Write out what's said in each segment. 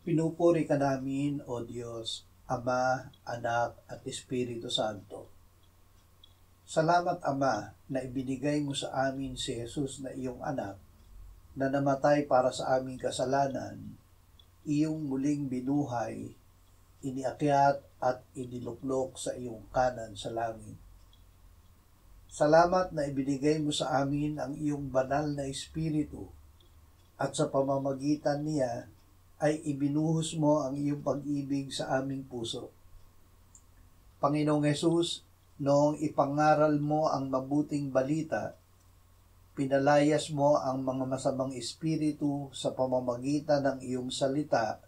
Pinupuri ka namin, O Diyos, Ama, Anak, at Espiritu Santo. Salamat, Ama, na ibinigay mo sa amin si Jesus na iyong anak, na namatay para sa aming kasalanan, iyong muling binuhay, iniakyat at iniluklok sa iyong kanan sa langit. Salamat na ibinigay mo sa amin ang iyong banal na Espiritu, at sa pamamagitan niya, ay ibinuhos mo ang iyong pag-ibig sa aming puso. Panginoong Hesus, noong ipangaral mo ang mabuting balita, pinalayas mo ang mga masamang espiritu sa pamamagitan ng iyong salita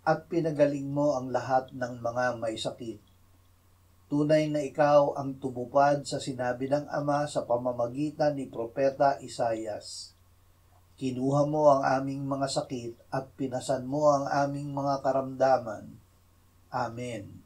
at pinagaling mo ang lahat ng mga may sakit. Tunay na ikaw ang tumupad sa sinabi ng Ama sa pamamagitan ni Propeta Isaias. Kinuha mo ang aming mga sakit at pinasan mo ang aming mga karamdaman. Amen.